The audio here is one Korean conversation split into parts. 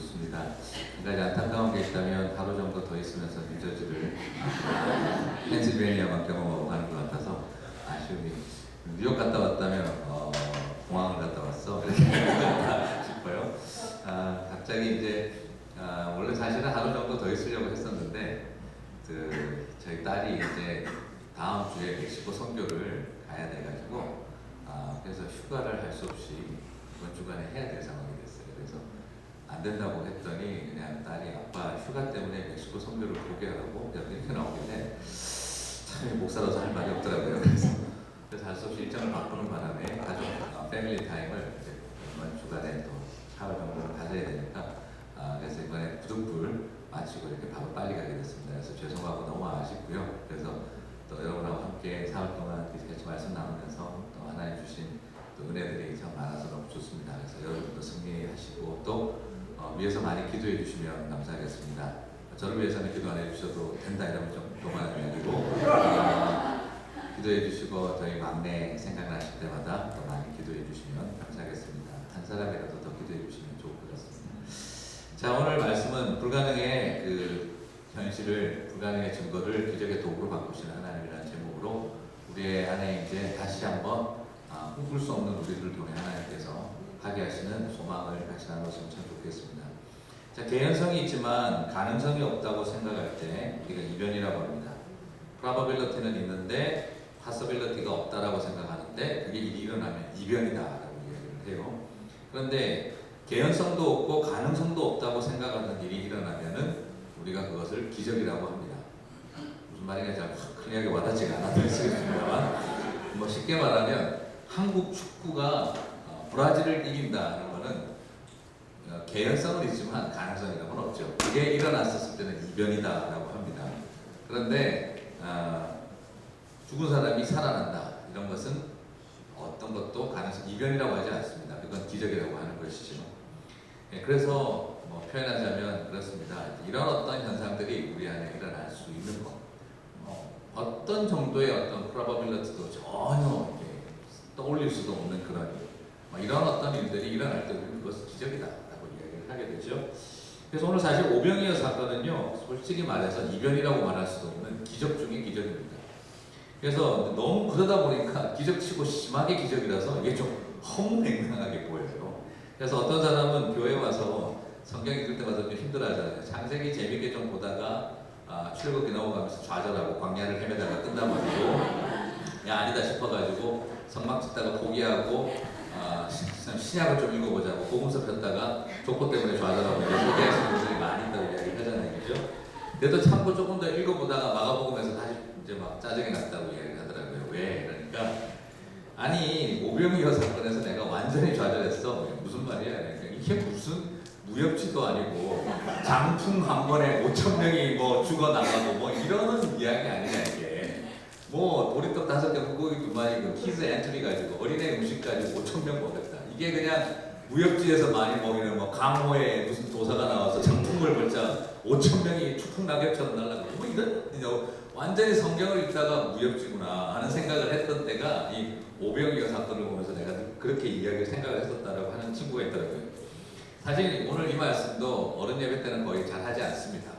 좋습니다. 한 가지 안타까운 게 있다면 하루 정도 더 있으면서 뉴저지를 펜실베니아만 경험하고 가는 것 같아서 아쉬움이. 뉴욕 갔다 왔다면 공항을 갔다 왔어 이렇게 싶어요. 갑자기 이제 원래 사실은 하루 정도 더 있으려고 했었는데 저희 딸이 이제 다음 주에 멕시코 선교를 가야 돼가지고 그래서 휴가를 할 수 없이 이번 주간에 해야 될 상황이 됐어요. 그래서 안 된다고 했더니 그냥 딸이 아빠 휴가 때문에 멕시코 선교를 보게 하라고 이렇게 나오길래 참 목사로서 할 말이 없더라고요. 그래서 할 수 없이 일정을 바꾸는 바람에 가족 패밀리 타임을 이번 주간에 또 하루 정도는 가져야 되니까 그래서 이번에 부득불 마치고 이렇게 바로 빨리 가게 됐습니다. 그래서 죄송하고 너무 아쉽고요. 그래서 또 여러분하고 함께 사흘 동안 같이 말씀 나누면서 또 하나님 주신 또 은혜들이 참 많아서 너무 좋습니다. 그래서 여러분도 승리하시고 또 위해서 많이 기도해 주시면 감사하겠습니다. 저를 위해서는 기도 안 해주셔도 된다 이러면 좀 교만한 이야기고 기도해 주시고 저희 막내 생각나실 때마다 더 많이 기도해 주시면 감사하겠습니다. 한 사람이라도 더 기도해 주시면 좋을 것 같습니다. 자, 오늘 말씀은 불가능의 현실을, 불가능의 증거를 기적의 도구로 바꾸시는 하나님이라는 제목으로 우리의 안에 이제 다시 한번 꿈꿀 수 없는 우리들을 통해 하나님께서 하게 하시는 소망을 같이 나눴으면 참 좋겠습니다. 자, 개연성이 있지만 가능성이 없다고 생각할 때 우리가 이변이라고 합니다. probability는 있는데 possibility가 없다라고 생각하는데 그게 일이 일어나면 이변이다라고 이야기를 해요. 그런데 개연성도 없고 가능성도 없다고 생각하는 일이 일어나면은 우리가 그것을 기적이라고 합니다. 무슨 말인가 잘 클리어하게 와닿지가 않았겠습니다만 뭐 쉽게 말하면 한국 축구가 브라질을 이긴다는 것은 개연성은 있지만 가능성이라는 건 없죠. 그게 일어났었을 때는 이변이다라고 합니다. 그런데 죽은 사람이 살아난다 이런 것은 어떤 것도 가능성 이변이라고 하지 않습니다. 그건 기적이라고 하는 것이죠. 그래서 표현하자면 그렇습니다. 이런 어떤 현상들이 우리 안에 일어날 수 있는 것, 어떤 정도의 어떤 probability도 전혀 떠올릴 수도 없는 그런 이런 어떤 일들이 일어날 때 우리는 그것은 기적이다라고 이야기를 하게 되죠. 그래서 오늘 사실 오병이어 사건은요, 솔직히 말해서 이변이라고 말할 수도 없는 기적 중의 기적입니다. 그래서 너무 그러다 보니까 기적치고 심하게 기적이라서 이게 좀 허무맹랑하게 보여요. 그래서 어떤 사람은 교회 와서 성경 읽을 때마다 좀 힘들어하잖아요. 창세기 재밌게 좀 보다가 출애굽기 넘어가면서 좌절하고 광야를 헤매다가 끝난 말이고 야 아니다 싶어가지고 성막 짓다가 포기하고 신약을 좀 읽어보자고 복음서 폈다가 족보 때문에 좌절하고 포기하시는 분들이 많이 있다고 이야기를 하잖아요. 그죠? 그래도 참고 조금 더 읽어보다가 마가복음에서 다시 이제 막 짜증이 났다고 이야기를 하더라고요. 왜? 그러니까 아니 오병이어 사건에서 내가 완전히 좌절했어. 무슨 말이야? 그러니까 이게 무슨 무협지도 아니고 장풍 한 번에 5,000명이 뭐 죽어나가고 뭐 이러는 이야기 아니냐 이게. 뭐 도리떡 5개 물고기 2마리 그 키즈 엔트리 가지고 어린애 음식 가지고 5,000명 먹였다. 이게 그냥 무협지에서 많이 먹이는 뭐 강호에 무슨 도사가 나와서 장풍을 벌자 5,000명이 추풍 낙엽처럼 날아가고 뭐 이런 완전히 성경을 읽다가 무협지구나 하는 생각을 했던 때가 이 오병이어 사건을 보면서 내가 그렇게 이야기를 생각을 했었다라고 하는 친구가 있더라고요. 사실 오늘 이 말씀도 어른 예배 때는 거의 잘 하지 않습니다.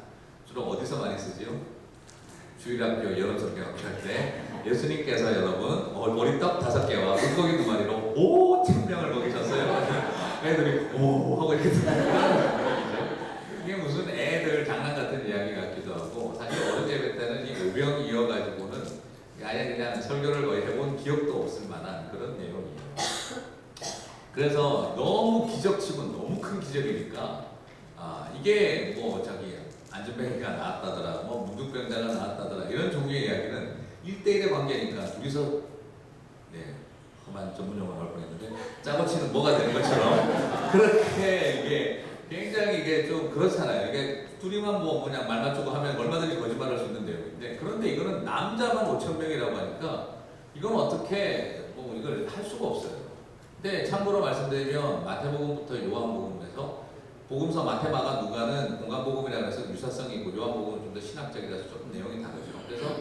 주로 어디서 많이 쓰지요? 주일학교, 여름성경학교 할 때 예수님께서 여러분 머리떡 5개와 물고기 2마리로 5,000명을 먹이셨어요. 애들이 오 하고 이렇게 이게 무슨 애들 장난 같은 이야기 같기도 하고 사실 어른 예배 때는 이 오병 이어가지고는 아예 그냥 설교를 거의 해본 기억도 없을 만한 그런 내용이에요. 그래서 너무 기적치고 너무 큰 기적이니까 이게 뭐 저기 안전뱅이가 나왔다더라 뭐 문둥병자가 나왔다더라 이런 종류의 이야기는 1대1의 관계니까 둘이서 험한 전문용어를 할 뻔했는데 짜고 치는 뭐가 되는 것처럼 그렇게 이게 굉장히 이게 좀 그렇잖아요. 이게 둘이만 뭐 그냥 말 맞추고 하면 얼마든지 거짓말할 수 있는 내용인데 그런데 이거는 남자만 5,000명이라고 하니까 이건 어떻게 뭐 이걸 할 수가 없어요. 근데 참고로 말씀드리면 마태복음부터 요한복음에서 복음서 마테마가 누가는 공간복음이라고 해서 유사성이 있고 요한복음은 좀 더 신학적이라서 조금 내용이 다르죠. 그래서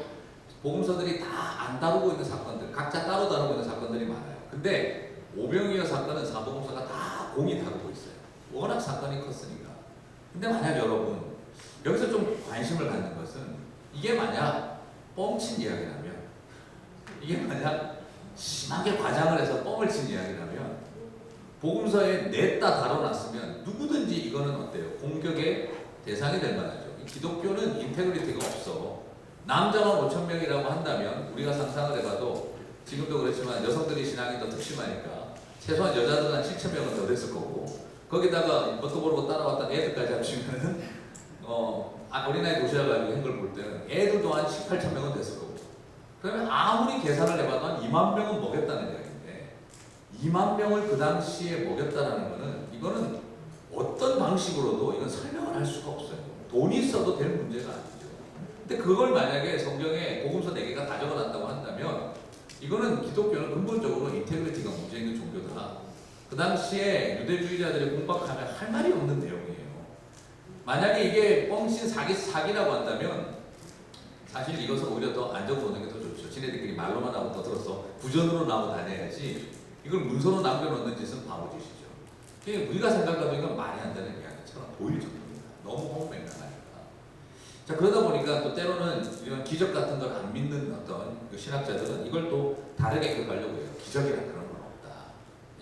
복음서들이 다 안 다루고 있는 사건들, 각자 따로 다루고 있는 사건들이 많아요. 근데 오병이어 사건은 사복음서가 다 공이 다루고 있어요. 워낙 사건이 컸으니까. 근데 만약 여러분 여기서 좀 관심을 갖는 것은 이게 만약 뻥친 이야기라면, 이게 만약 심하게 과장을 해서 뻥을 친 이야기라면, 복음서에 냈다 다뤄놨으면 누구든지 이거는 어때요? 공격의 대상이 될 만하죠. 기독교는 인테그리티가 없어. 남자만 5천 명이라고 한다면 우리가 상상을 해봐도 지금도 그렇지만 여성들이 신앙이 더 특심하니까 최소한 여자들은 한 7천 명은 더 됐을 거고, 거기다가 뭣도 모르고 따라왔던 애들까지 합치면은 어린아이 도시락 가지고 한 걸 볼 때는 애들도 한 18천 명은 됐을 거고, 그러면 아무리 계산을 해봐도 한 2만 명은 먹였다는 이야기인데, 2만 명을 그 당시에 먹였다는 거는 이거는 어떤 방식으로도 이건 설명을 할 수가 없어요. 돈이 있어도 될 문제가 아니죠. 근데 그걸 만약에 성경에 복음서 4개가 다 적어놨다고 한다면 이거는 기독교는 근본적으로 인테그리티가 문제 있는 종교다. 그 당시에 유대주의자들이 공박하면 할 말이 없는 내용이에요. 만약에 이게 뻥친 사기라고 한다면 사실 이것은 오히려 더 안 적어놓는 게 더 좋죠. 지네들끼리 말로만 하고 떠들어서 부전으로 나오고 다녀야지 이걸 문서로 남겨놓는 짓은 바보짓이죠. 우리가 생각해도 이건 말이 안 되는 이야기처럼 보일 정도입니다. 너무 홍맹랑하니까. 자, 그러다 보니까 또 때로는 이런 기적 같은 걸 안 믿는 어떤 그 신학자들은 이걸 또 다르게 해석하려고 해요. 기적이란 그런 건 없다.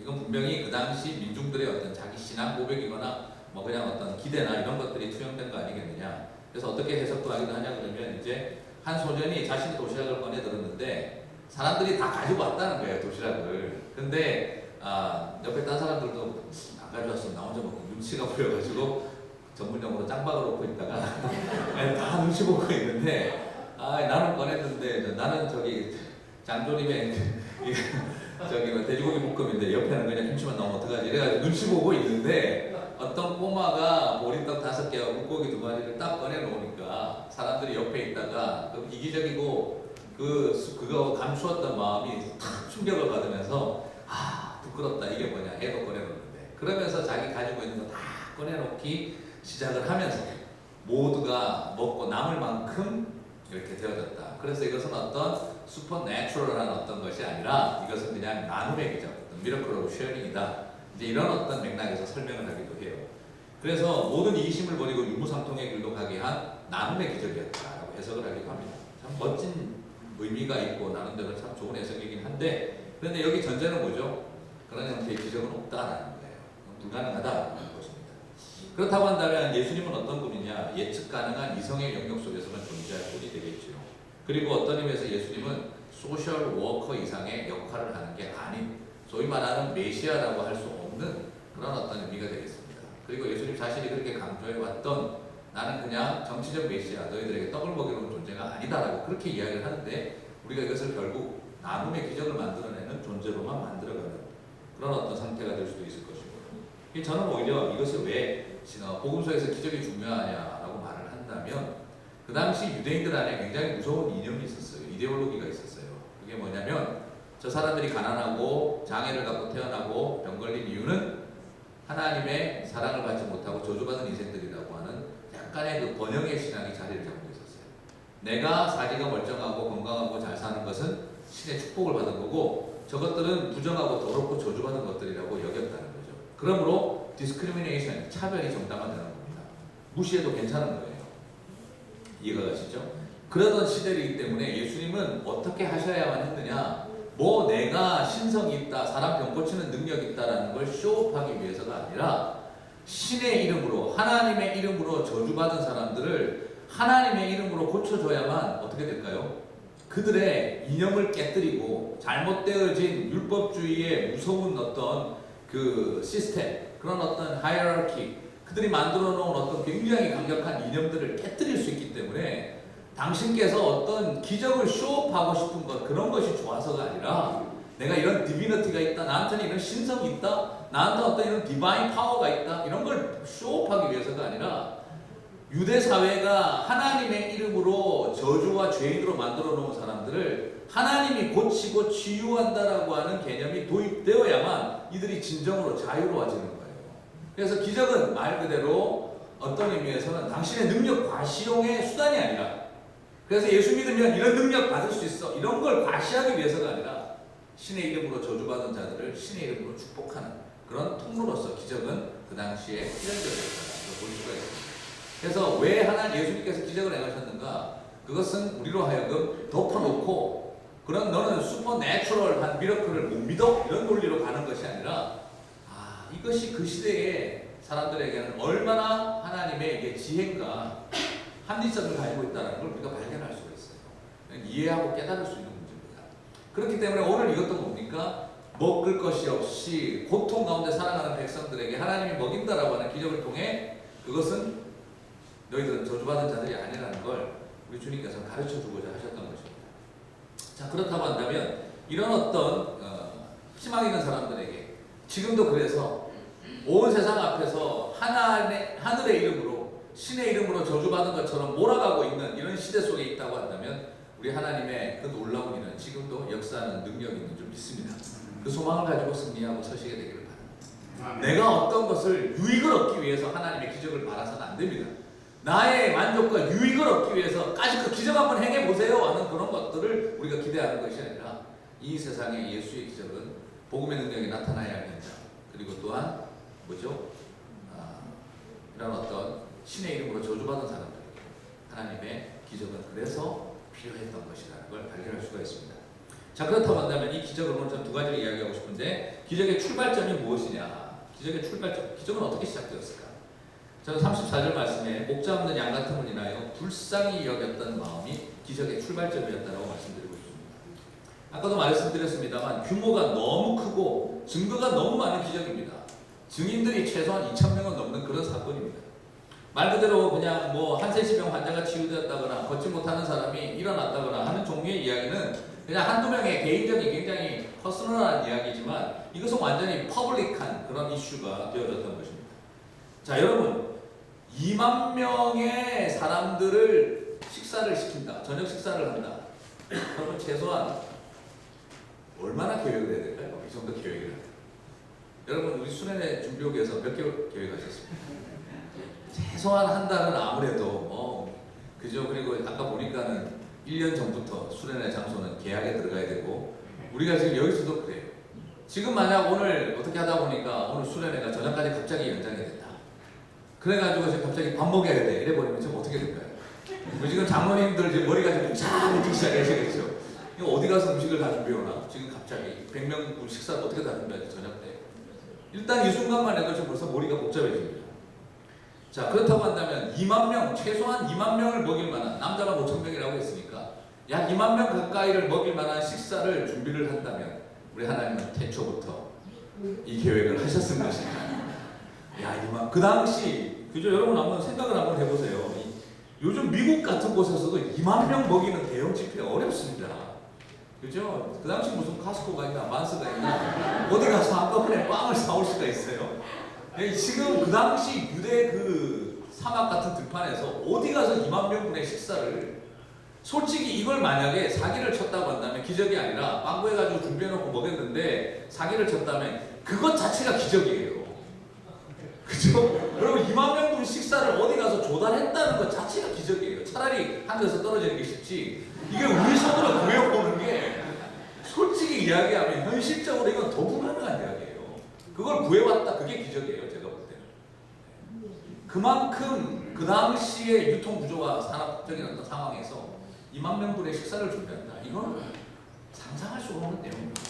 이건 분명히 그 당시 민중들의 어떤 자기 신앙 고백이거나 뭐 그냥 어떤 기대나 이런 것들이 투영된 거 아니겠느냐. 그래서 어떻게 해석도 하기도 하냐 그러면 이제 한 소년이 자신이 도시락을 꺼내 들었는데 사람들이 다 가지고 왔다는 거예요, 도시락을. 근데 옆에 딴 사람들도 안 가져왔으면 나 혼자 먹고 눈치가 보여가지고 전문용어로 짱박을 놓고 있다가 다 눈치 보고 있는데 나는 꺼냈는데 나는 저기 장조림에 저기 뭐 돼지고기 볶음인데 옆에는 그냥 김치만 나오면 어떡하지 이래가지고 눈치 보고 있는데 어떤 꼬마가 보리떡 5개와 물고기 2마리를 딱 꺼내놓으니까 사람들이 옆에 있다가 그 이기적이고 그거 감추었던 마음이 탁 충격을 받으면서 부끄럽다 이게 뭐냐 애도 꺼내놓는데 그러면서 자기 가지고 있는 거 다 꺼내놓기 시작을 하면서 모두가 먹고 남을 만큼 이렇게 되어졌다. 그래서 이것은 어떤 슈퍼내추럴한 어떤 것이 아니라 이것은 그냥 나눔의 기적, 미러클 오브 쉐어링이다. 이제 이런 어떤 맥락에서 설명을 하기도 해요. 그래서 모든 이기심을 버리고 유무상통의 길로 가게 한 나눔의 기적이었다라고 해석을 하기도 합니다. 참 멋진 의미가 있고 나름대로 참 좋은 해석이긴 한데, 그런데 여기 전제는 뭐죠? 그런 형태의 기적은 없다라는 거예요. 불가능하다라는 것입니다. 그렇다고 한다면 예수님은 어떤 분이냐? 예측 가능한 이성의 영역 속에서만 존재할 분이 되겠죠. 그리고 어떤 의미에서 예수님은 소셜 워커 이상의 역할을 하는 게 아닌 소위 말하는 메시아라고 할 수 없는 그런 어떤 의미가 되겠습니다. 그리고 예수님 자신이 그렇게 강조해왔던 나는 그냥 정치적 메시아, 너희들에게 떡을 먹이러 온 존재가 아니다라고 그렇게 이야기를 하는데 우리가 이것을 결국 나눔의 기적을 만들어내는 존재로만 만들어가는 그런 어떤 상태가 될 수도 있을 것이고, 저는 오히려 이것을 왜 복음서에서 기적이 중요하냐라고 말을 한다면 그 당시 유대인들 안에 굉장히 무서운 이념이 있었어요. 이데올로기가 있었어요. 그게 뭐냐면 저 사람들이 가난하고 장애를 갖고 태어나고 병 걸린 이유는 하나님의 사랑을 받지 못하고 저주받은 인생들이라고 하는 약간의 그 번영의 신앙이 자리를 잡고 있었어요. 내가 사지가 멀쩡하고 건강하고 잘 사는 것은 신의 축복을 받은 거고 저것들은 부정하고 더럽고 저주받은 것들이라고 여겼다는 거죠. 그러므로 디스크리미네이션, 차별이 정당화되는 겁니다. 무시해도 괜찮은 거예요. 이해가 가시죠? 그러던 시대이기 때문에 예수님은 어떻게 하셔야만 했느냐, 뭐 내가 신성이 있다, 사람 병 고치는 능력이 있다라는 걸 쇼업하기 위해서가 아니라 신의 이름으로, 하나님의 이름으로 저주받은 사람들을 하나님의 이름으로 고쳐줘야만 어떻게 될까요? 그들의 이념을 깨뜨리고 잘못되어진 율법주의의 무서운 어떤 그 시스템, 그런 어떤 하이어라키, 그들이 만들어 놓은 어떤 굉장히 강력한 이념들을 깨뜨릴 수 있기 때문에 당신께서 어떤 기적을 쇼업하고 싶은 것, 그런 것이 좋아서가 아니라 내가 이런 디비너티가 있다, 나한테는 이런 신성이 있다, 나한테 어떤 이런 디바인 파워가 있다, 이런 걸 쇼업하기 위해서가 아니라 유대 사회가 하나님의 이름으로 저주와 죄인으로 만들어 놓은 사람들을 하나님이 고치고 치유한다라고 하는 개념이 도입되어야만 이들이 진정으로 자유로워지는 거예요. 그래서 기적은 말 그대로 어떤 의미에서는 당신의 능력 과시용의 수단이 아니라, 그래서 예수 믿으면 이런 능력 받을 수 있어, 이런 걸 과시하기 위해서가 아니라 신의 이름으로 저주받은 자들을 신의 이름으로 축복하는 그런 통로로서 기적은 그 당시에 필연적이었다. 볼 수가 있습니다. 그래서 왜 예수님께서 기적을 행하셨는가? 그것은 우리로 하여금 덮어놓고 그런 너는 슈퍼내추럴한 미러클을 못 믿어? 이런 논리로 가는 것이 아니라 이것이 그 시대에 사람들에게는 얼마나 하나님의 이게 지혜가 합리성을 가지고 있다는 걸 우리가 발견할 수가 있어요. 이해하고 깨달을 수 있는 문제입니다. 그렇기 때문에 오늘 이것도 뭡니까? 먹을 것이 없이 고통 가운데 살아가는 백성들에게 하나님이 먹인다라고 하는 기적을 통해 그것은 너희들은 저주받은 자들이 아니라는 걸 우리 주님께서 가르쳐 주고자 하셨던 것입니다. 자, 그렇다고 한다면 이런 어떤 희망 있는 사람들에게 지금도 그래서 온 세상 앞에서 하늘의 이름으로 신의 이름으로 저주받은 것처럼 몰아가고 있는 이런 시대 속에 있다고 한다면 우리 하나님의 그 놀라운 일은 지금도 역사하는 능력이 있는 줄 믿습니다. 그 소망을 가지고 승리하고 서시게 되기를 바랍니다. 내가 어떤 것을 유익을 얻기 위해서 하나님의 기적을 바라서는 안 됩니다. 나의 만족과 유익을 얻기 위해서까지 그 기적 한번 행해보세요 하는 그런 것들을 우리가 기대하는 것이 아니라 이 세상에 예수의 기적은 복음의 능력이 나타나야 합니다. 그리고 또한 뭐죠? 이런 어떤 신의 이름으로 저주받은 사람들에게 하나님의 기적은 그래서 필요했던 것이라는 걸 발견할 수가 있습니다. 자, 그렇다고 한다면 이 기적을 오늘 전 두 가지를 이야기하고 싶은데 기적의 출발점이 무엇이냐? 기적의 출발점, 기적은 어떻게 시작되었을까? 저는 34절 말씀에 목자 없는 양 같음을 인하여 불쌍히 여겼던 마음이 기적의 출발점이었다고 말씀드리고 있습니다. 아까도 말씀드렸습니다만 규모가 너무 크고 증거가 너무 많은 기적입니다. 증인들이 최소한 2,000명은 넘는 그런 사건입니다. 말 그대로 그냥 한세시병 환자가 치유되었다거나 걷지 못하는 사람이 일어났다거나 하는 종류의 이야기는 그냥 한두 명의 개인적인 굉장히 퍼스널한 이야기지만 이것은 완전히 퍼블릭한 그런 이슈가 되어졌던 것입니다. 자, 여러분 2만 명의 사람들을 식사를 시킨다. 저녁 식사를 한다. 그러면 최소한 얼마나 계획을 해야 될까요? 이 정도 계획을 해야 돼요. 여러분 우리 수련회 준비하기 위해서 몇 개월 계획하셨습니까? 최소한 한 달은 아무래도 그죠? 그리고 아까 보니까는 1년 전부터 수련회 장소는 계약에 들어가야 되고 우리가 지금 여기서도 그래요. 지금 만약 오늘 어떻게 하다 보니까 오늘 수련회가 저녁까지 갑자기 연장이 됐다. 그래가지고 지금 갑자기 밥 먹여야 돼. 이래버리면 지금 어떻게 될까요? 지금 장로님들 지금 머리가 좀 이상해지기 시작하시겠죠? 이거 어디 가서 음식을 다 준비해오나? 지금 갑자기 100명 식사를 어떻게 다 준비하지 저녁 때? 일단 이 순간만 해도 지금 벌써 머리가 복잡해집니다. 자, 그렇다고 한다면 2만 명, 최소한 2만 명을 먹일 만한, 남자가 5,000명이라고 했으니까 약 2만 명 가까이를 먹일 만한 식사를 준비를 한다면 우리 하나님은 태초부터 이 계획을 하셨을 것입니다. 야, 그 당시, 그죠? 여러분 한번 생각을 한번 해보세요. 요즘 미국 같은 곳에서도 2만 명 먹이는 대형 집회 어렵습니다. 그죠? 그 당시 무슨 카스코가 있나, 만스가 있나, 어디 가서 한꺼번에 빵을 사올 수가 있어요. 지금 그 당시 유대 그 사막 같은 들판에서 어디 가서 2만 명분의 식사를 솔직히 이걸 만약에 사기를 쳤다고 한다면 기적이 아니라 빵구해가지고 준비해놓고 먹였는데 사기를 쳤다면 그것 자체가 기적이에요. 그죠? 여러분 2만 명분 식사를 어디 가서 조달했다는 것 자체가 기적이에요. 차라리 하늘에서 떨어지는 게 쉽지 이게 우리 손으로 구해보는 게 솔직히 이야기하면 현실적으로 이건 더 불가능한 이야기예요. 그걸 구해왔다 그게 기적이에요. 제가 볼 때는. 그만큼 그 당시의 유통구조가 산업적인 어떤 상황에서 2만 명분의 식사를 준비한다. 이건 상상할 수가 없는 내용입니다.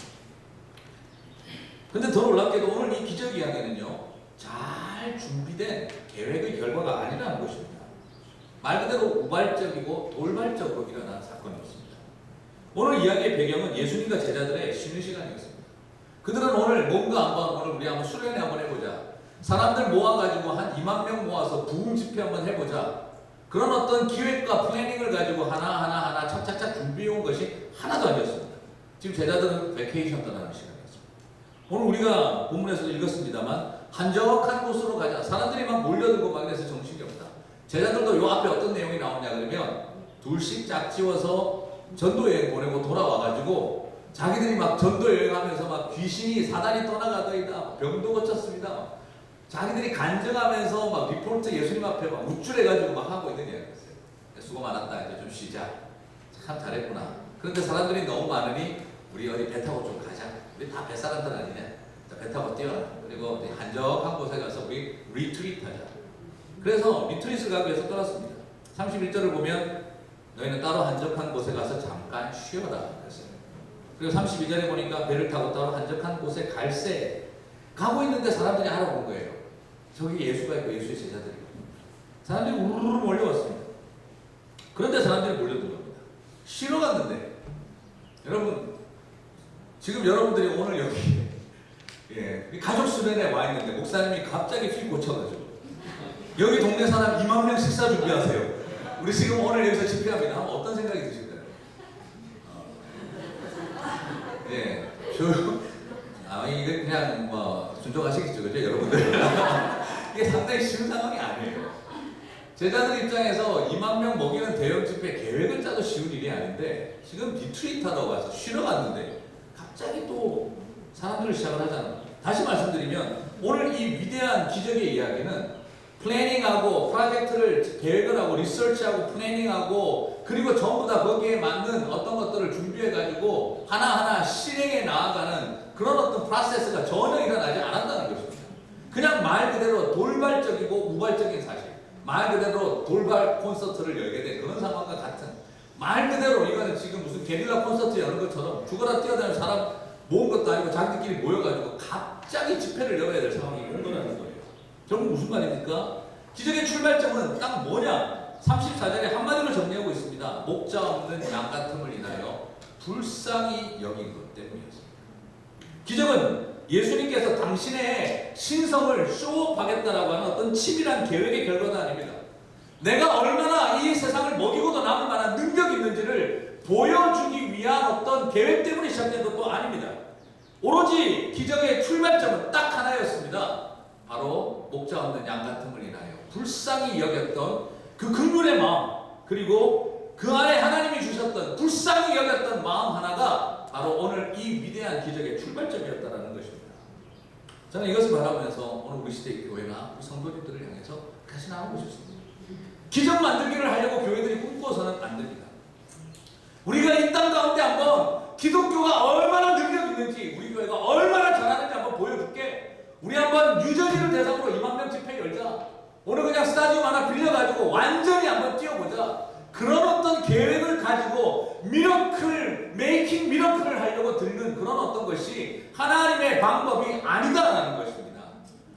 근데 더 놀랍게도 오늘 이 기적 이야기는요. 잘 준비된 계획의 결과가 아니라는 것입니다. 말 그대로 우발적이고 돌발적으로 일어난 사건이었습니다. 오늘 이야기의 배경은 예수님과 제자들의 쉬는 시간이었습니다. 그들은 오늘 뭔가 오늘 우리 한번 수련회 한번 해보자. 사람들 모아가지고 한 2만 명 모아서 부흥 집회 한번 해보자. 그런 어떤 기획과 플래닝을 가지고 하나하나 착착착 준비해온 것이 하나도 아니었습니다. 지금 제자들은 베케이션 떠나는 시간이었습니다. 오늘 우리가 본문에서도 읽었습니다만 한적한 곳으로 가자. 사람들이 막 몰려들고 막 이래서 정신이 없다. 제자들도 요 앞에 어떤 내용이 나오냐 그러면 둘씩 짝지어서 전도여행 보내고 돌아와가지고 자기들이 막 전도여행하면서 막 귀신이 사단이 떠나가더이다. 병도 고쳤습니다. 자기들이 간증하면서 막 리포트 예수님 앞에 막 우쭐해가지고 막 하고 있는 이야기였어요. 수고 많았다. 이제 좀 쉬자. 참 잘했구나. 그런데 사람들이 너무 많으니 우리 어디 배 타고 좀 가자. 우리 다 뱃사람들 아니냐. 배 타고 뛰어라. 그리고 한적한 곳에 가서 우리 리트리트 하자. 그래서 리트릿을 가기 위해서 떠났습니다. 31절을 보면 너희는 따로 한적한 곳에 가서 잠깐 쉬어라 그랬어요. 그리고 32절에 보니까 배를 타고 따로 한적한 곳에 갈새 가고 있는데 사람들이 알아본 거예요. 저기 예수가 있고 예수의 제자들이. 사람들이 우르르 몰려왔습니다. 그런데 사람들이 몰려든 겁니다. 쉬러 갔는데 여러분 지금 여러분들이 오늘 여기 가족 수련회 와 있는데 목사님이 갑자기 피 고쳐가지고 여기 동네 사람 2만 명 식사 준비하세요. 우리 지금 오늘 여기서 집회합니다. 하면 어떤 생각이 드실까요? 이게 그냥 뭐 순종하시겠죠, 그죠, 여러분들? 이게 상당히 쉬운 상황이 아니에요. 제자들 입장에서 2만 명 먹이는 대형 집회 계획을 짜도 쉬운 일이 아닌데 지금 리트리트 하러 가서 쉬러 갔는데 갑자기 또 사람들을 시작을 하잖아요. 다시 말씀드리면 오늘 이 위대한 기적의 이야기는 플래닝하고 프로젝트를 계획을 하고 리서치하고 플래닝하고 그리고 전부 다 거기에 맞는 어떤 것들을 준비해가지고 하나하나 실행에 나아가는 그런 어떤 프로세스가 전혀 일어나지 않았다는 것입니다. 그냥 말 그대로 돌발적이고 우발적인 사실, 말 그대로 돌발 콘서트를 열게 된 그런 상황과 같은, 말 그대로 이거는 지금 무슨 게릴라 콘서트 여는 것처럼 죽어라 뛰어다니는 사람 모은 것도 아니고 자기들끼리 모여가지고 갑자기 집회를 열어야 될 상황이 온 거라는 거예요. 결국 무슨 말입니까? 기적의 출발점은 딱 뭐냐? 34절에 한마디로 정리하고 있습니다. 목자 없는 양 같음을 인하여 불쌍히 여긴 것 때문이었습니다. 기적은 예수님께서 당신의 신성을 쇼업하겠다라고 하는 어떤 치밀한 계획의 결과가 아닙니다. 내가 얼마나 이 세상을 먹이고도 남을 만한 능력이 있는지를 보여주기 위한 어떤 계획 때문에 시작된 것도 아닙니다. 오로지 기적의 출발점은 딱 하나였습니다. 바로 목자 없는 양 같음을 인하여 불쌍히 여겼던 그 긍휼의 마음, 그리고 그 안에 하나님이 주셨던 불쌍히 여겼던 마음 하나가 바로 오늘 이 위대한 기적의 출발점이었다는 것입니다. 저는 이것을 바라보면서 오늘 우리 시대 교회나 우리 성도님들을 향해서 다시 나오고 싶습니다. 기적 만들기를 하려고 교회들이 꿈꿔서는 안 됩니다. 우리가 이 땅 가운데 한번 기독교가 얼마나 능력 있는지, 우리 교회가 얼마나 잘하는지 한번 보여줄게. 우리 한번 뉴저지를 대상으로 2만 명 집회 열자. 오늘 그냥 스타디움 하나 빌려가지고 완전히 한번 뛰어보자. 그런 어떤 계획을 가지고 미러클, 메이킹 미러클을 하려고 들는 그런 어떤 것이 하나님의 방법이 아니다라는 것입니다.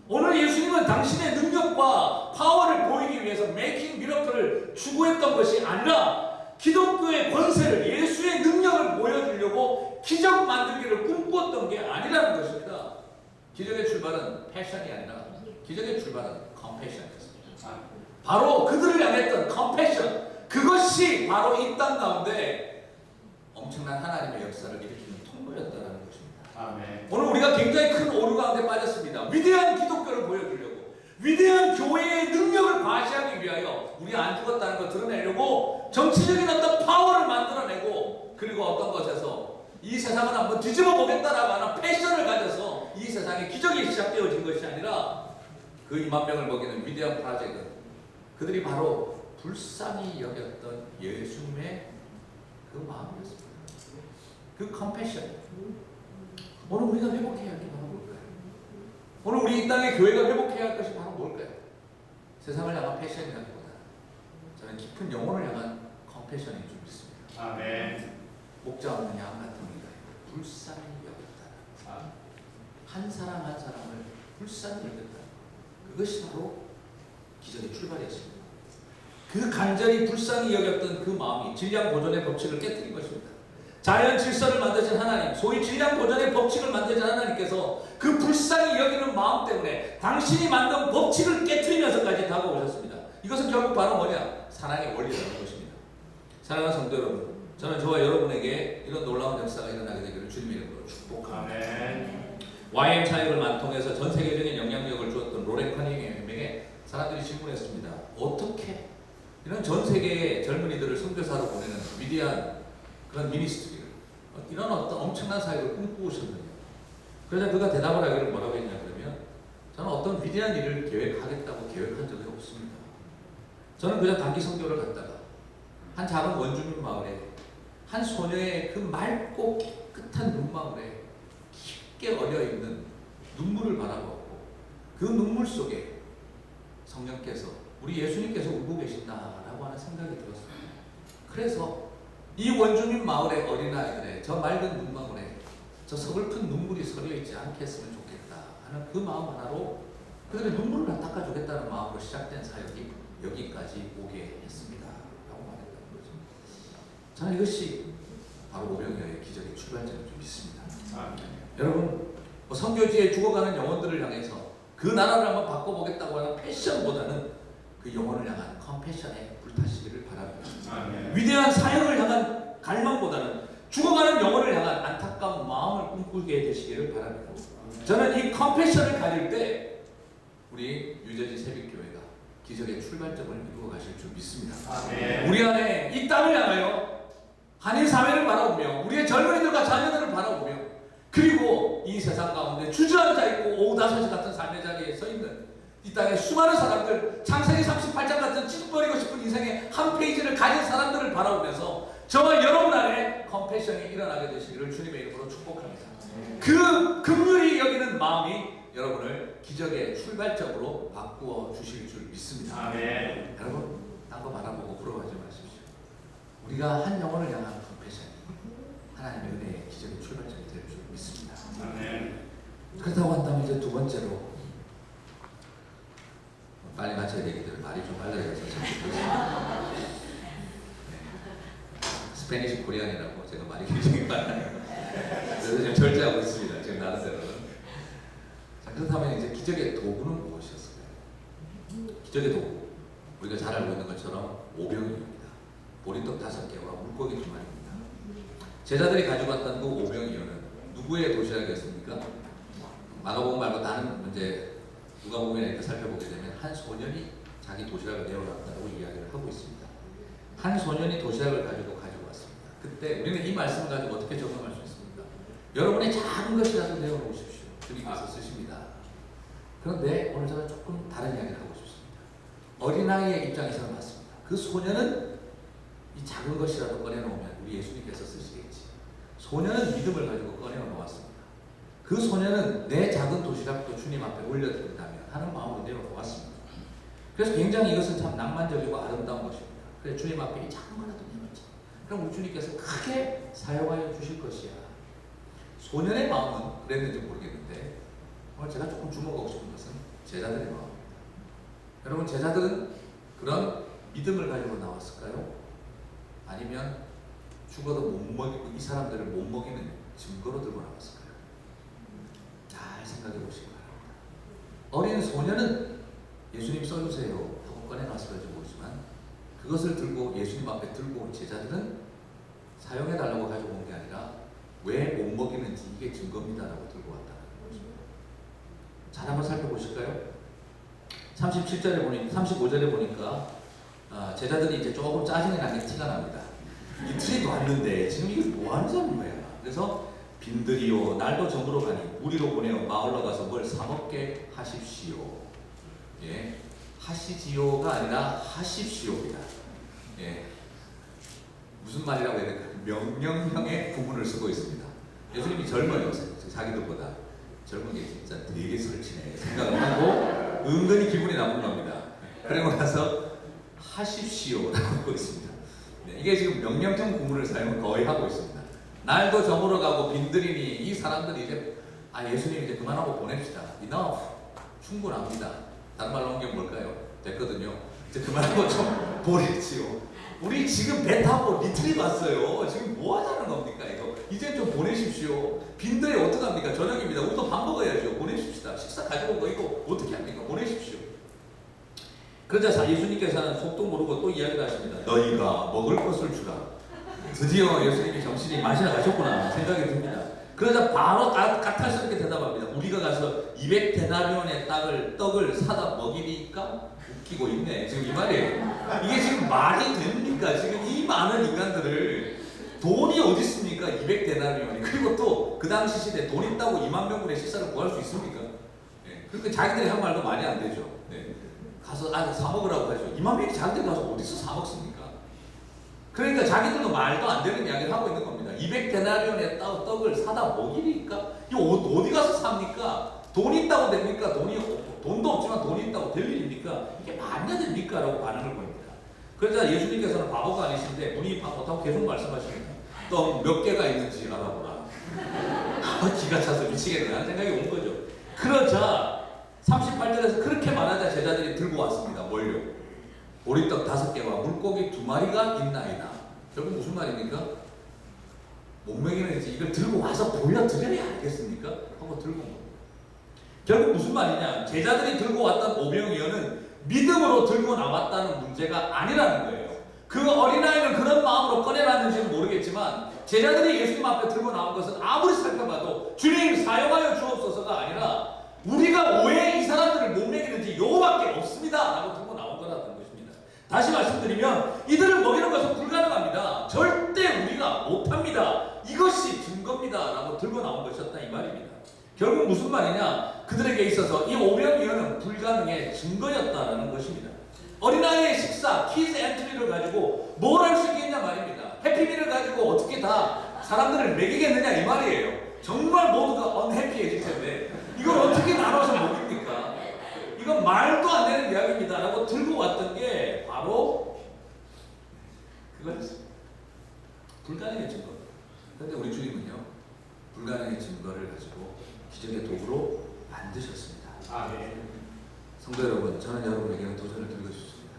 오늘 예수님은 당신의 능력과 파워를 보이기 위해서 메이킹 미러클을 추구했던 것이 아니라 기독교의 권세를, 예수의 능력을 보여주려고 기적 만들기를 꿈꾸었던 게 아니라는 것입니다. 기적의 출발은 패션이 아니라 기적의 출발은 컴패션이었습니다. 바로 그들을 향했던 컴패션, 그것이 바로 이 땅 가운데 엄청난 하나님의 역사를 일으키는 통로였다는 것입니다. 아멘. 오늘 우리가 굉장히 큰 오류 가운데 빠졌습니다. 위대한 기독교를 보여주려고, 위대한 교회의 능력을 과시하기 위하여 우리 안 죽었다는 걸 드러내려고 정치적인 어떤 파워를 만들어내고, 그리고 어떤 것에서 이 세상을 한번 뒤집어 보겠다라고 하는 패션을 가져서 이 세상에 기적이 시작되어진 것이 아니라 그 2만 명을 먹이는 위대한 프로젝트, 그들이 바로 불쌍히 여겼던 예수님의 그 마음이었습니다. 그 컴패션. 오늘 우리가 회복해야 할 게 바로 뭘까요? 오늘 우리 이 땅의 교회가 회복해야 할 것이 바로 뭘까요? 세상을 향한 패션이라기보다 저는 깊은 영혼을 향한 컴패션인 줄 믿습니다. 아멘. 목자 없는 양 같으니까 불쌍히 여겼다. 한 사람 한 사람을 불쌍히 여겼다. 그것이 바로 기적의 출발이었습니다. 그 간절히 불쌍히 여겼던 그 마음이 질량 보존의 법칙을 깨뜨린 것입니다. 자연 질서를 만드신 하나님, 소위 질량 보존의 법칙을 만드신 하나님께서 그 불쌍히 여기는 마음 때문에 당신이 만든 법칙을 깨뜨리면서까지 다가오셨습니다. 이것은 결국 바로 뭐냐? 사랑의 원리라는 것입니다. 사랑하는 성도 여러분, 저는 저와 여러분에게 이런 놀라운 역사가 일어나게 되기를 주님의 이름으로 축복합니다. 아멘. YM 사역을 만통해서 전 세계적인 영향력을 주었던 로렌 커닝햄에게 사람들이 질문했습니다. 어떻게 이런 전 세계의 젊은이들을 선교사로 보내는 위대한 그런 미니스트리를, 이런 어떤 엄청난 사역을 꿈꾸셨느냐. 그래서 그가 대답을 하기를 뭐라고 했냐 그러면, 저는 어떤 위대한 일을 계획하겠다고 계획한 적이 없습니다. 저는 그냥 단기 선교를 갔다가 한 작은 원주민 마을에 한 소녀의 그 맑고 깨끗한 눈망울에 깊게 어려있는 눈물을 바라보고 그 눈물 속에 성령께서 우리 예수님께서 울고 계신다라고 하는 생각이 들었습니다. 그래서 이 원주민 마을의 어린아이들의 저 맑은 눈망울에 저 서글픈 눈물이 서려 있지 않게 했으면 좋겠다 하는 그 마음 하나로 그들의 눈물을 다 닦아주겠다는 마음으로 시작된 사역이 여기까지 오게 했습니다 라고 말했다는 거죠. 저는 이것이 바로 오병이어의 기적의 출발점인 줄 믿습니다. 여러분, 선교지에 죽어가는 영혼들을 향해서 그 나라를 한번 바꿔보겠다고 하는 패션보다는 그 영혼을 향한 컴패션에 불타시기를 바랍니다. 위대한 사역을 향한 갈망보다는 죽어가는 영혼을 향한 안타까운 마음을 꿈꾸게 되시기를 바랍니다. 저는 이 컴패션을 가질 때 우리 유저지 새벽교회가 기적의 출발점을 이루어 가실 줄 믿습니다. 우리 안에 이 땅을 향하여 한인 사회를 바라보며 우리의 젊은이들과 자녀들을 바라보며 그리고 이 세상 가운데 주저앉아 있고 오후 5시 같은 삶의 자리에 서 있는 이 땅의 수많은 사람들, 창세기 38장 같은 찢어버리고 싶은 인생의 한 페이지를 가진 사람들을 바라보면서 저와 여러분 안에 컴패션이 일어나게 되시기를 주님의 이름으로 축복합니다. 그 긍휼히 여기는 마음이 여러분을 기적의 출발점으로 바꾸어 주실 줄 믿습니다. 아멘. 여러분, 딴 거 바라보고 부러워하지 마십시오. 우리가 한 영혼을 향한 컴패션, 하나님의 은혜의 기적의 출발점이 될 줄 믿습니다. 아멘. 그렇다고 한다면 이제 두 번째로 빨리 맞춰야 되기 때문에 말이 좀 빨라져서 스페니시 코리안이라고 제가 말이 굉장히 빨라요. 그래서 지금 절제하고 있습니다. 지금 나름대로는. 자, 그렇다면 이제 기적의 도구는 무엇이었을까요? 기적의 도구, 우리가 잘 알고 있는 것처럼 오병이어입니다. 보리떡 5개와 물고기 2마리입니다. 제자들이 가지고 왔던 그 오병이어는 누구의 도시락이었습니까? 마가복음 말고 다른 문제 누가복음에 이렇게 살펴보게 되면 한 소년이 자기 도시락을 내어놨다고 이야기를 하고 있습니다. 한 소년이 도시락을 가지고 왔습니다. 그때 우리는 이 말씀을 가지고 어떻게 적용할 수 있습니까? 여러분의 작은 것이라도 내어놓으십시오. 주님께서 쓰십니다. 그런데 오늘 저는 조금 다른 이야기를 하고 싶습니다. 어린아이의 입장에서는 맞습니다. 그 소년은 이 작은 것이라도 꺼내놓으면 우리 예수님께서 쓰시겠지. 소년은 믿음을 가지고 꺼내놓았습니다. 그 소년은 내 작은 도시락도 주님 앞에 올려드린다면 하는 마음으로 내려놓았습니다. 그래서 굉장히 이것은 참 낭만적이고 아름다운 것입니다. 그래 주님 앞에 이 작은 거라도 내놓자. 그럼 우리 주님께서 크게 사용하여 주실 것이야. 소년의 마음은 그랬는지 모르겠는데 오늘 제가 조금 주목하고 싶은 것은 제자들의 마음입니다. 여러분, 제자들은 그런 믿음을 가지고 나왔을까요? 아니면 죽어도 못 먹이고 이 사람들을 못 먹이는 증거로 들고 나왔을까요? 잘 생각해 보시기 바랍니다. 어린 소년은 예수님 써주세요 하고 꺼내놨을지 모르지만 그것을 들고 예수님 앞에 들고 온 제자들은 사용해달라고 가지고 온 게 아니라 왜 못 먹이는지 이게 증거입니다라고 들고 왔다는 것입니다. 잘 한번 살펴보실까요? 35절에 보니까 제자들이 이제 조금 짜증이 나게 티가 납니다. 이틀이 왔는데 지금 이게 뭐 하는 거야? 그래서 빈들이요 날도 저물어 가니 무리로 보내어 마을로 가서 뭘 사먹게 하십시오. 예, 하시지요가 아니라 하십시오입니다. 예, 무슨 말이라고 해야 될까요? 명령형의 구문을 쓰고 있습니다. 예수님이 젊어요. 자기들보다 젊은 게 진짜 되게 설치네 생각을 하고 은근히 기분이 나쁜 겁니다. 그리고 나서 하십시오라고 하고 있습니다. 네, 이게 지금 명령형 구문을 사용을 거의 하고 있습니다. 날도 저물어 가고 빈들이니 이 사람들이 이제 예수님 이제 그만하고 보냅시다. enough, 충분합니다. 다른 말로 한 게 뭘까요? 됐거든요. 이제 그만하고 좀 보내지요. 우리 지금 배 타고 리트릿 왔어요. 지금 뭐 하자는 겁니까 이거? 이제 좀 보내십시오. 빈들이 어떡합니까? 저녁입니다. 우리도 밥 먹어야죠. 보내십시다. 식사 가지고 온 거 이거 어떻게 합니까? 보내십시오. 그러자 예수님께서는 속도 모르고 또 이야기를 하십니다. 너희가 먹을 것을 주라. 드디어 예수님이 정신이 마시러 가셨구나 생각이 듭니다. 그러자 바로 까탈스럽게 대답합니다. 우리가 가서 200데나리온의 떡을 사다 먹이니까 웃기고 있네. 지금 이 말이에요. 이게 지금 말이 됩니까? 지금 이 많은 인간들을 돈이 어디 있습니까? 200데나리온이. 그리고 또 그 당시 시대 돈 있다고 2만 명분의 식사를 구할 수 있습니까? 네. 그러니까 자기들이 한 말도 말이 안 되죠. 네. 가서 사 먹으라고 하죠. 2만 명이 자기들 가서 어디서 사 먹습니까? 그러니까 자기들도 말도 안 되는 이야기를 하고 있는 겁니다. 200데나리온의 떡을 사다 먹이니까 이거 어디 가서 삽니까? 돈 있다고 됩니까? 돈이 돈도 없지만 돈이 있다고 될 일입니까? 이게 말이 됩니까? 라고 반응을 보입니다. 그러자 예수님께서는 바보가 아니신데 문이 못하고 계속 말씀하십니다. 또 몇 개가 있는지 알아보라. 기가 차서 미치겠네 하는 생각이 온 거죠. 그러자 38절에서 그렇게 말하자 제자들이 들고 왔습니다. 뭘요? 보리떡 5개와 물고기 2마리가 있나이다. 결국 무슨 말입니까? 못 먹이는 이걸 들고 와서 보여드려야 알겠습니까? 하고 들고 온 겁니다. 결국 무슨 말이냐? 제자들이 들고 왔던 오병이어는 믿음으로 들고 나왔다는 문제가 아니라는 거예요. 그 어린아이는 그런 마음으로 꺼내놨는지는 모르겠지만 제자들이 예수님 앞에 들고 나온 것은 아무리 살펴봐도 주님 사용하여 주옵소서가 아니라 우리가 왜 이 사람들을 못 먹이는지 요거밖에 없습니다 라고 들고 나온 거라는 것입니다. 다시 말씀드리면 이들을 먹이는 것은 불가능합니다. 절대 우리가 못합니다. 이것이 증거입니다 라고 들고 나온 것이었다 이 말입니다. 결국 무슨 말이냐? 그들에게 있어서 이 오병이어는 불가능의 증거였다라는 것입니다. 어린아이의 식사, 키즈 엔트리를 가지고 뭘 할 수 있겠냐 말입니다. 해피밀을 가지고 어떻게 다 사람들을 먹이겠느냐 이 말이에요. 정말 모두가 언해피해질 텐데 이걸 어떻게 나눠서 먹입니까? 이건 말도 안 되는 이야기입니다 라고 들고 왔던 게 바로 그거였습니다. 불가능의 증거. 그런데 우리 주님은요 불가능의 증거를 가지고 기적의 도구로 만드셨습니다. 성도 여러분, 저는 여러분에게 도전을 드리고 싶습니다.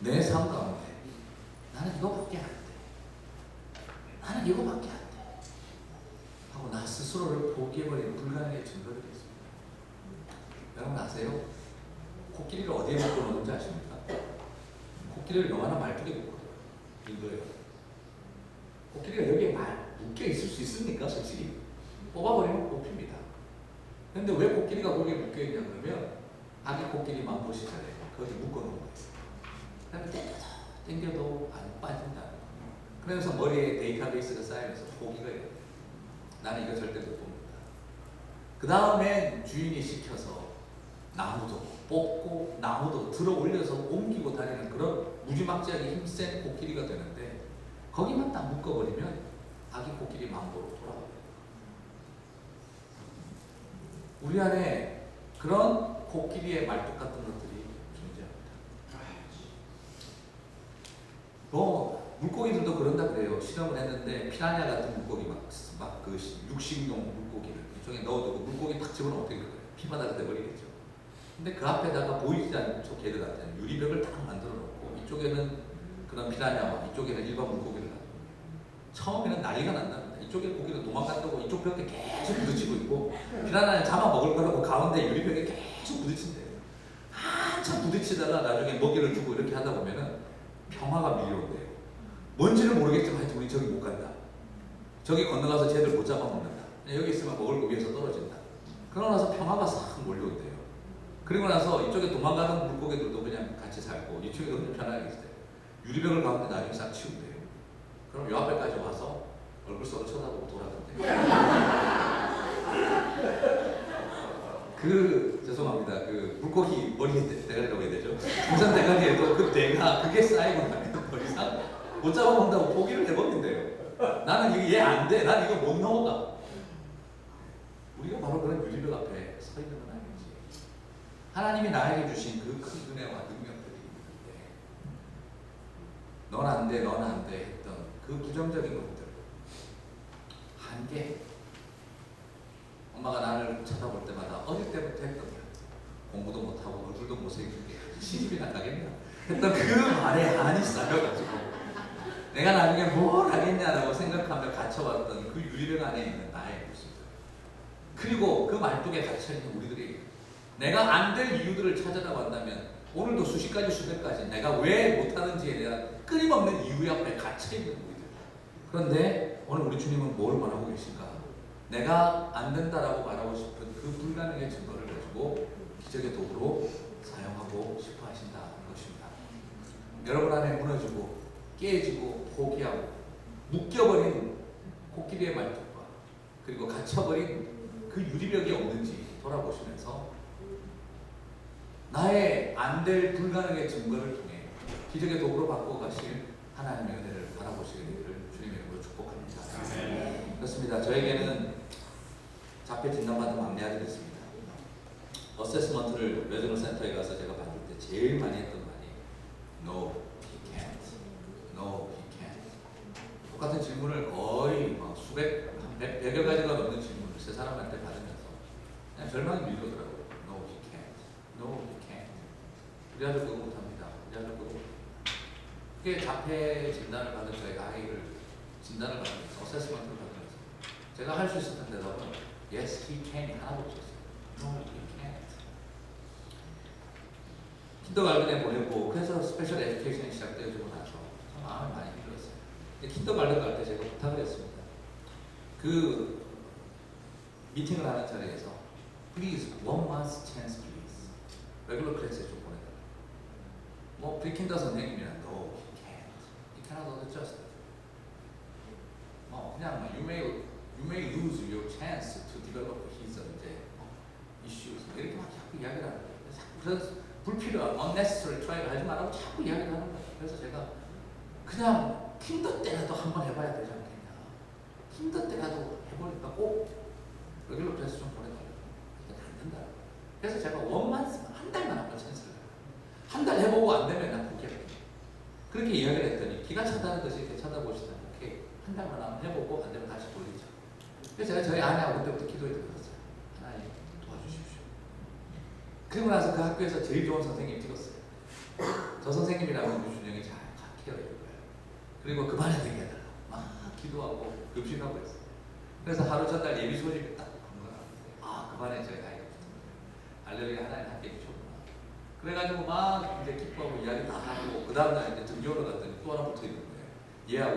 내 삶 가운데 나는 이거밖에 안 돼. 나는 이거밖에 안 돼. 하고 나 스스로를 포기해버리는 불가능의 증거들이 있습니다. 여러분 아세요? 코끼리를 어디에 묶어 놓는지 아십니까? 코끼리를 영화나 말뚝에 묶어요. 이거예요. 코끼리가 여기에 묶여 있을 수 있습니까? 솔직히 뽑아버리면 뽑힙니다. 근데 왜 코끼리가 거기에 묶여 있냐 그러면 아기 코끼리만 보시잖아요. 거기 묶어 놓은 거예요. 그다음에 땡겨도 안 빠진다. 그러면서 머리에 데이터베이스가 쌓이면서 포기가 돼요. 나는 이거 절대 못 봅니다. 그 다음에 주인이 시켜서 나무도 뽑고 나무도 들어 올려서 옮기고 다니는 그런 무지막지하게 힘센 코끼리가 되는데 거기만 딱 묶어버리면 아기 코끼리 만보로 돌아가요. 우리 안에 그런 코끼리의 말뚝 같은 것들이 존재합니다. 물고기들도 그런다 그래요. 실험을 했는데 피라냐 같은 물고기 그 육식용 물고기를 이쪽에 넣어두고 물고기 탁 집어넣으면 어떻게 될까요? 피바다가 돼버리겠죠. 근데 그 앞에다가 보이지 않죠. 걔들한테는 유리벽을 딱 만들어 놓고 이쪽에는 그런 피라냐와 이쪽에는 일반 물고기를 놔두고 처음에는 난리가 난답니다. 이쪽에 고기는 도망간다고 이쪽 벽에 계속 부딪히고 있고 피라냐를 잡아먹을 거라고 가운데 유리벽에 계속 부딪힌대요. 한참 부딪히다가 나중에 먹이를 주고 이렇게 하다 보면은 평화가 밀려온대요. 뭔지는 모르겠지만 하여튼 우리 저기 못 간다. 저기 건너가서 쟤들 못 잡아먹는다. 여기 있으면 먹을 거 위에서 떨어진다. 그러고 나서 평화가 싹 몰려온대요. 그리고 나서 이쪽에 도망가는 물고기들도 그냥 같이 살고 이쪽에도 그냥 편하게 있어요. 유리벽을 가운데 나중에 싹 치운대요. 그럼 요 앞에까지 와서 얼굴 썩을 쳐다보고 돌아간대요. 죄송합니다. 그 물고기 머리에 대가리라고 해야 되죠? 등산 대가리에도 그 대가 그게 쌓이고 나면 더 이상 못 잡아먹는다고 포기를 해버린대요. 나는 이거 얘 안 돼. 난 이거 못 넘어가. 우리가 바로 그런 유리벽 앞에 서 있는 건 아니지. 하나님이 나에게 주신 그 큰 은혜와 능력들이 있는데 넌 안 돼, 넌 안 돼 했던 그 부정적인 것들 한계. 엄마가 나를 쳐다볼 때마다 어릴 때부터 했던 게 공부도 못하고 얼굴도 못생기게 시집이나 가겠냐 했던 그 말에 한이 쌓여가지고 내가 나중에 뭘 하겠냐라고 생각하며 갇혀왔던 그 유리병 안에 있는 나의 모습들, 그리고 그 말뚝에 갇혀있는 우리들이 내가 안 될 이유들을 찾아나간다면 오늘도 수십 가지 수백 가지 내가 왜 못하는지에 대한 끊임없는 이유 앞에 갇혀있는 우리들. 그런데 오늘 우리 주님은 뭘 말하고 계신가? 내가 안 된다라고 말하고 싶은 그 불가능의 증거를 가지고 기적의 도구로 사용하고 싶어 하신다는 것입니다. 여러분 안에 무너지고 깨지고 포기하고 묶여버린 코끼리의 말뚝과 그리고 갇혀버린 그 유리벽이 없는지 돌아보시면서 나의 안 될 불가능의 증거를 통해 기적의 도구로 바꿔가실 하나님의 은혜를 바라보시기를 주님의 이름으로 축복합니다. 그렇습니다. 저에게는 잡혀 진단받은 막내 아들이 있습니다. 어세스먼트를 레저널 센터에 가서 제가 받을 때 제일 많이 했던 말이 No, he can't. No, he can't. 똑같은 질문을 거의 막 수백, 한 100여 가지가 넘는 질문을 세 사람한테 받으면서 그냥 절망이 밀려오더라고요. No, he can't. No, he can't. 우리 아들 그거 못합니다. 우리 아들 그거 못합니다. 그게 자폐 진단을 받은 저희 아이를 진단을 받으면서 어세스먼트를 받으면서 제가 할 수 있었던 대답은 Yes, he can이 하나도 없었어요. No, he can't. 킨더가든에 보내고 그래서 스페셜 에듀케이션이 시작되어지고 나서 마음이 많이 힘들었어요. 근데 킨더가든 갈 때 제가 부탁을 했습니다. 그 미팅을 하는 자리에서 Please, one month's chance, please. 레귤러 클래스에 좀 보내달라. 뭐 프리킨더 선생님이랑 No, he can't. He cannot adjust. 그냥 you may lose your chance to develop his issues. 이렇게 막 자꾸 이야기를 하는 거예요. 그래서 불필요한 unnecessary try를 하지 말라고 자꾸 이야기를 하는 거예요. 그래서 제가 그냥 킨더 때라도 한번 해봐야 되지 않겠냐. 킨더 때라도 해보니까 꼭 레귤러 클래스 좀 보내달라고. 그러니까 안 된다. 그래서 제가 한 달만 한번 찬스를 한 달 해보고 안 되면 난 포기할게요. 그렇게 이야기를 했더니 기가 차다는 듯이 이렇게 쳐다보시더니 오케이 한 달만 한번 해보고 안 되면 다시 돌리자. 그래서 제가 저희 아내하고 그때부터 기도에 들어갔어요. 하나님 도와주십시오. 그리고 나서 그 학교에서 제일 좋은 선생님이 찍었어요. 저 선생님이라면 유준영이 잘 케어해줄 거예요. 그리고 그 반에 되게 해달라고 막 기도하고 급식하고 했어요. 그래서 하루 전날 예비 소집이 딱 건강하는데 그 반에 저희 아이가 붙은 거예요. 알레르기가 하나님 함께 해주셨구나. 그래가지고 막 이제 기뻐하고 이야기 다 하고 그 다음날 이제 등교를 갔더니 또 하나 붙어 있는 거예요.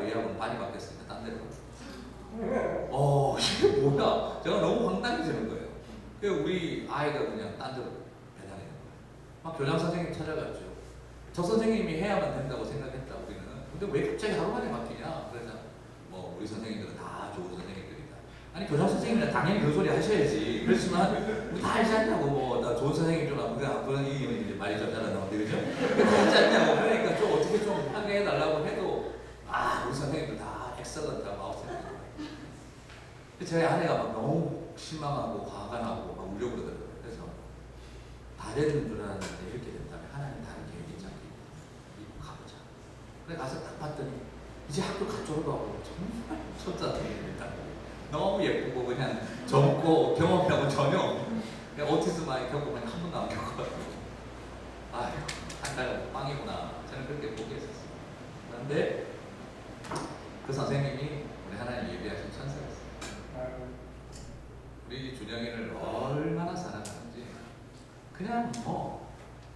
얘하고는 반이 바뀌었으니까 딴 데로 갔어요. 이게 뭐야? 제가 너무 황당해지는 거예요. 그래서 우리 아이가 그냥 딴 데로 배달하는 거예요. 막 교장 선생님 찾아갔죠. 저 선생님이 해야만 된다고 생각했다 우리는. 근데 왜 갑자기 하루 만에 바뀌냐? 그래서 뭐 우리 선생님들은 다 좋은 선생님들이다. 아니 교장 선생님은 당연히 그 소리 하셔야지. 그렇지만 우리 다 알지 않냐고 뭐 나 좋은 선생님 좀 아무나 그런 이제 말이 좀 잘나오는데 그죠? 다 알지 않냐고. 그러니까 좀 어떻게 좀 하게 해달라고 해도 우리 선생님들 다 엑셀런트라고 아웃센터. 저희 아내가 막 너무 실망하고 화가 나고 막 울려 그러더라고요. 그래서 다 되는 줄 알았는데 이렇게 된다면 하나님 다른 계획이 있지 않겠냐. 미국 가보자. 그래 가서 딱 봤더니 이제 학교 갓 졸업하고 정말 천사들입니다. 너무 예쁘고 그냥 젊고 경험하고 전혀 없는 오티즘 아이 겪어보니 한 번도 안 겪어가지고 한 달 빵이구나. 저는 그렇게 포기했었어요. 그런데 그 선생님이 우리 하나님 예비하신 천사였어요. 우리 준영이를 얼마나 사랑하는지 그냥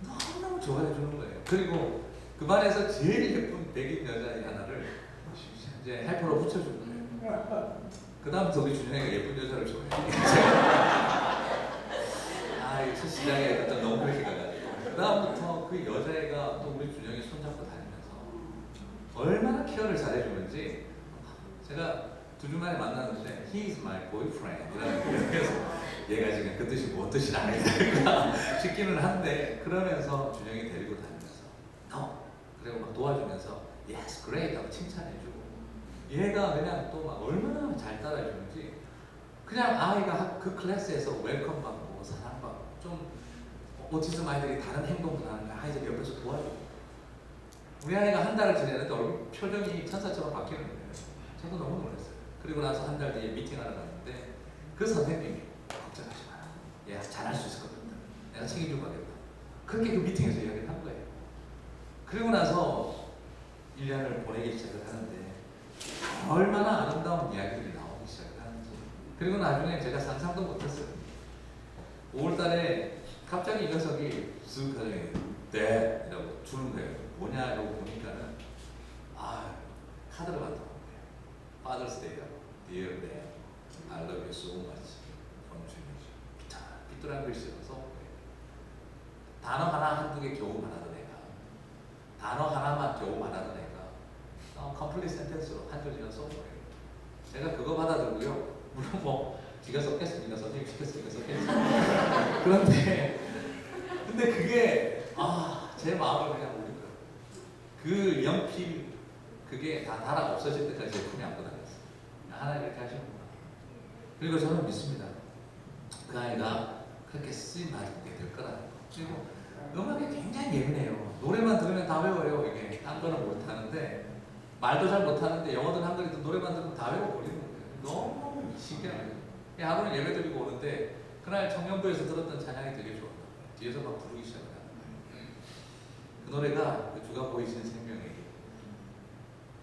너무너무 좋아해 주는 거예요. 그리고 그 반에서 제일 예쁜 백인 여자애 하나를 이제 헬퍼로 붙여준 거예요. 그 다음부터 우리 준영이가 예쁜 여자를 좋아해요. 첫 시장에 일단 너무 그렇게 가가지고 그 다음부터 그 여자애가 또 우리 준영이 손잡고 다니면서 얼마나 케어를 잘해주는지 제가 2주 만에 만났는데 He is my boyfriend 그래서 얘가 지금 그 뜻이 뭔 뜻이라 알까 싶기는 한데 그러면서 준영이 데리고 다니면서 No 그리고 막 도와주면서 Yes great 하고 칭찬해주고 얘가 그냥 또 막 얼마나 잘 따라주는지 그냥 아이가 그 클래스에서 웰컴 받고 사랑받고 좀 오티즘 아이들이 다른 행동도 하는 아이들 옆에서 도와주고 우리 아이가 한 달을 지내는데 얼굴 표정이 천사처럼 바뀌는 거예요. 저도 너무 놀랐어요. 그리고 나서 한 달 뒤에 미팅하러 갔는데 그 선생님이 걱정하지 마라. 얘가 잘할 수 있을 것 같다. 내가 책임지고 가겠다. 그렇게 그 미팅에서 이야기를 한 거예요. 그리고 나서 1년을 보내기 시작을 하는데 얼마나 아름다운 이야기들이 나오기 시작을 하는지 그리고 나중에 제가 상상도 못했어요. 5월달에 갑자기 이 녀석이 쓱 하더니 네 이라고 주는 거예요. 뭐냐 이러고 보니까는 카드를 받는 거예요. Father's Day라고 Dear Dad, I love you so much from Junie. 삐뚤한 글씨로 써 단어 하나 한두 개 겨우 말하던 애가 단어 하나만 겨우 말하던 애가 컴플릿 센텐스로 한 줄이나 써온 거예요. 제가 그거 받아들고요. 물론 뭐 지가 썼겠습니까? 선생님 시켰으니까 썼겠습니다. 근데 그게 제 마음을 그냥 울리더라고요. 그 연필 그게 다 달아 없어질 때까지 제품이 안 끝나겠어요. 하나님 이렇게 하시는구나. 그리고 저는 믿습니다. 그 아이가 그렇게 쓰임 받게 될 거라는 거. 그리고 음악에 굉장히 예민해요. 노래만 들으면 다 외워요. 이게 딴 거는 못하는데 말도 잘 못하는데 영어든 한글이든 노래만 들으면 다 외워버리는 거예요. 너무 신기한 거예요. 하루는 예배 드리고 오는데 그날 청년부에서 들었던 찬양이 되게 좋았나 봐요. 뒤에서 막 부르기 시작하는 거예요. 그 노래가 주가 보이신 생명의 길.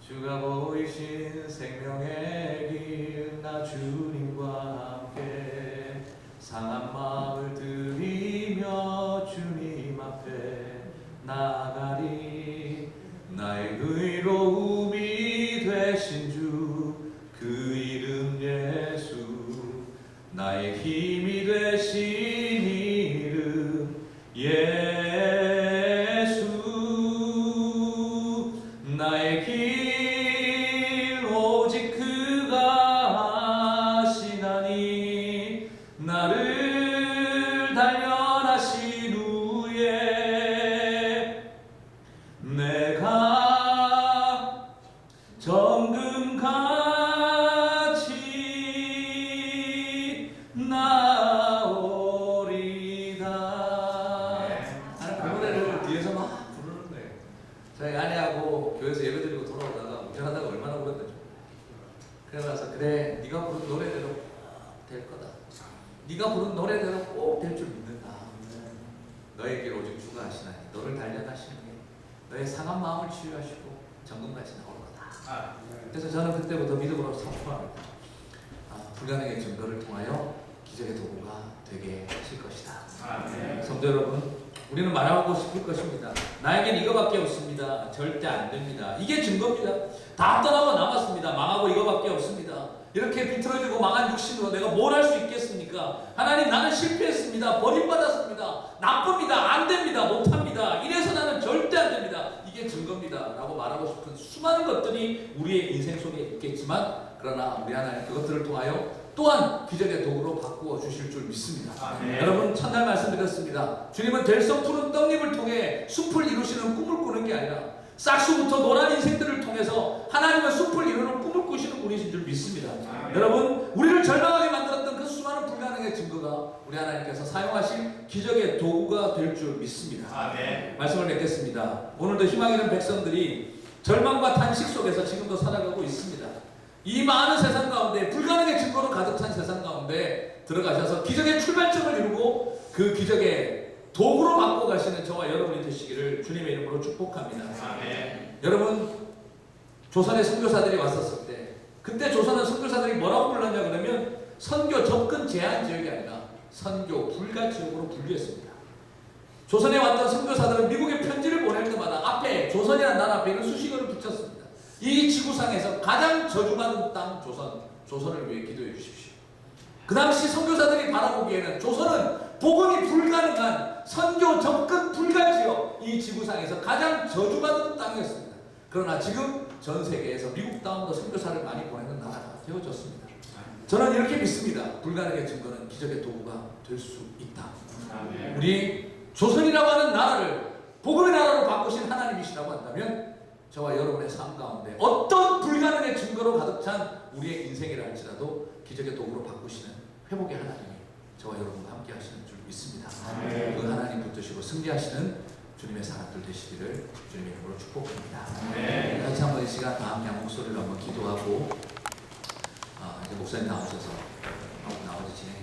주가 보이신 생명의 길, 나 주님과 함께 상한 마음을 들이며 주님 앞에 나가리. 나의 의로움이 되신 주, 그 이름 예수. 나의 힘이 되신 이름 예수. 나의 길 오직 그가 하시나니. 나를 단련하신 후에 내가 정금같이 나오리다. 나는 그 노래를 뒤에서 막 부르는 거예요. 저희 아내하고 교회에서 예배드리고 돌아오다가 운전하다가 얼마나 울었는지. 그래서 그래, 네가 부른 노래대로 꼭 될 거다. 네가 부른 노래대로 꼭 될 줄 믿는다. 너의 길 오직 주가 하시나니. 너를 달려가시는 게 너의 상한 마음을 치유하시고 정금같이 나올 거다. 그래서 저는 그때부터 믿음으로 선포합니다. 불가능의 증거를 통하여 기적의 도구가 되게 하실 것이다. 성도 여러분, 우리는 말하고 싶을 것입니다. 나에겐 이거밖에 없습니다. 절대 안 됩니다. 이게 증거입니다. 다 떠나고 남았습니다. 망하고 이거밖에 없습니다. 이렇게 비틀어지고 망한 육신으로 내가 뭘 할 수 있겠습니까? 하나님, 나는 실패했습니다. 버림받았습니다. 나쁩니다. 안 됩니다. 못합니다. 이래서 나는 절대 안 됩니다. 이게 증거입니다. 라고 말하고 싶은 수많은 것들이 우리의 인생 속에 있겠지만, 그러나 우리 하나님 그것들을 통하여 또한 기적의 도구로 바꾸어 주실 줄 믿습니다. 여러분, 첫날 말씀드렸습니다. 주님은 들썩 푸른 떡잎을 통해 숲을 이루시는 꿈을 꾸는 게 아니라 싹수부터 노란 인생들을 통해서 하나님의 숲을 이루는 꿈을 꾸시는 분이신 줄 믿습니다. 여러분, 우리를 절망하게 만들었던 그 수많은 불가능의 증거가 우리 하나님께서 사용하신 기적의 도구가 될 줄 믿습니다. 말씀을 맺겠습니다. 오늘도 희망 있는 백성들이 절망과 탄식 속에서 지금도 살아가고 있습니다. 이 많은 세상 가운데, 불가능의 증거로 가득 찬 세상 가운데 들어가셔서 기적의 출발점을 이루고 그 기적의 도구로 바꿔 가시는 저와 여러분이 되시기를 주님의 이름으로 축복합니다. 여러분, 조선의 선교사들이 왔었을 때, 그때 조선의 선교사들이 뭐라고 불렀냐 그러면 선교 접근 제한 지역이 아니라 선교 불가 지역으로 분류했습니다. 조선에 왔던 선교사들은 미국에 편지를 보낼 때마다 앞에 조선이라는 나라 앞에 이런 수식어를 붙였습니다. 이 지구상에서 가장 저주받은 땅 조선을 위해 기도해 주십시오. 그 당시 선교사들이 바라보기에는 조선은 복음이 불가능한 선교 접근 불가지역, 이 지구상에서 가장 저주받은 땅이었습니다. 그러나 지금 전 세계에서 미국 다음으로 선교사를 많이 보내는 나라가 되어졌습니다. 저는 이렇게 믿습니다. 불가능의 증거는 기적의 도구가 될 수 있다. 우리 조선이라고 하는 나라를 복음의 나라로 바꾸신 하나님이시라고 한다면 저와 여러분의 삶 가운데 어떤 불가능의 증거로 가득 찬 우리의 인생이라 할지라도 기적의 도구로 바꾸시는 회복의 하나님이 저와 여러분과 함께 하시는 줄 믿습니다. 그 하나님 붙드시고 승리하시는 주님의 사람들 되시기를 주님의 이름으로 축복합니다. 같이 한번 이 시간 다 함께 목소리로 한번 기도하고 이제 목사님 나오셔서 나머지 진행